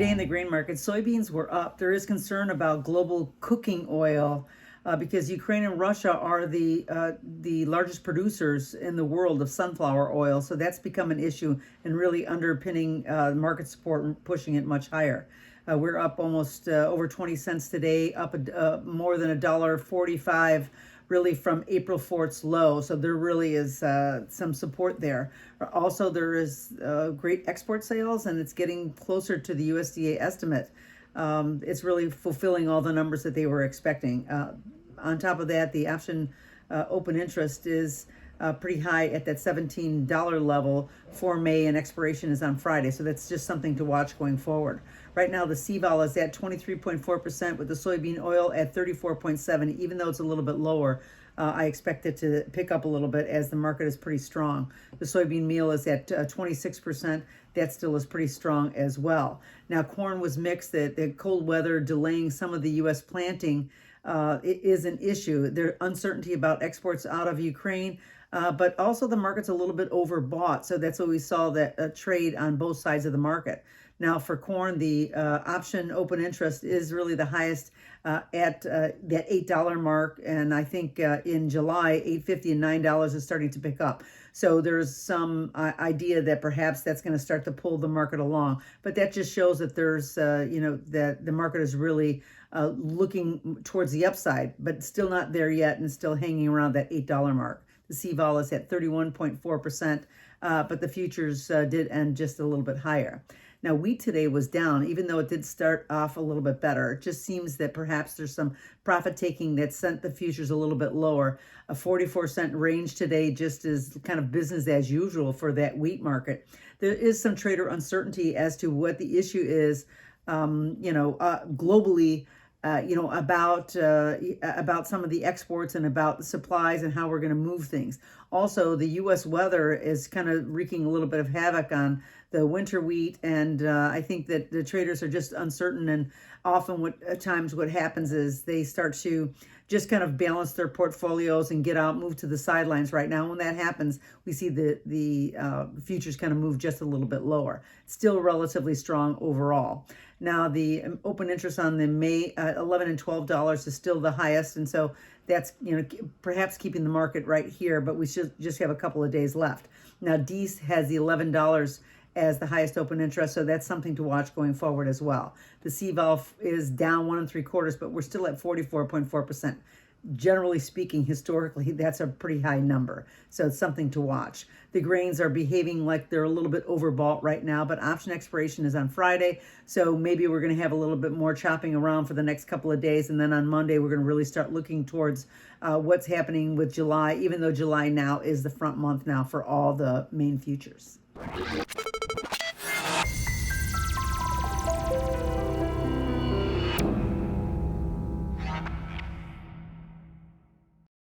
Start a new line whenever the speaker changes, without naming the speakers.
Today in the grain market, soybeans were up. There is concern about global cooking oil because Ukraine and Russia are the largest producers in the world of sunflower oil. So that's become an issue and really underpinning market support and pushing it much higher. We're up almost over 20 cents today, up more than $1.45 really from April 4th's low. So there really is some support there. Also, there is great export sales, and it's getting closer to the USDA estimate. It's really fulfilling all the numbers that they were expecting. On top of that, the option open interest is pretty high at that $17 level for May, and expiration is on Friday. So that's just something to watch going forward. Right now, the CVOL is at 23.4% with the soybean oil at 34.7. Even though it's a little bit lower, I expect it to pick up a little bit as the market is pretty strong. The soybean meal is at 26%. That still is pretty strong as well. Now, corn was mixed. The cold weather delaying some of the U.S. planting is an issue. There's uncertainty about exports out of Ukraine. But also the market's a little bit overbought. So that's what we saw, that trade on both sides of the market. Now for corn, the option open interest is really the highest at that $8 mark. And I think in July, $8.50 and $9 is starting to pick up. So there's some idea that perhaps that's going to start to pull the market along. But that just shows that there's, that the market is really looking towards the upside, but still not there yet and still hanging around that $8 mark. The CVOL is at 31.4%, but the futures did end just a little bit higher. Now, wheat today was down, even though it did start off a little bit better. It just seems that perhaps there's some profit taking that sent the futures a little bit lower. A 44-cent range today just is kind of business as usual for that wheat market. There is some trader uncertainty as to what the issue is, globally. About some of the exports and about the supplies and how we're going to move things. Also, the U.S. weather is kind of wreaking a little bit of havoc on the winter wheat, and I think that the traders are just uncertain. And often, at times, what happens is they start to just kind of balance their portfolios and get out, move to the sidelines. Right now, when that happens, we see the futures kind of move just a little bit lower. Still relatively strong overall. Now, the open interest on the May $11 and $12 is still the highest, and so that's perhaps keeping the market right here. But we should just have a couple of days left. Now, DEES has the $11 as the highest open interest, so that's something to watch going forward as well. The CVOL is down 1 3/4, but we're still at 44.4%. Generally speaking, historically, that's a pretty high number, so it's something to watch. The grains are behaving like they're a little bit overbought right now, but option expiration is on Friday, so maybe we're going to have a little bit more chopping around for the next couple of days, and then on Monday we're going to really start looking towards what's happening with July, even though July now is the front month now for all the main futures.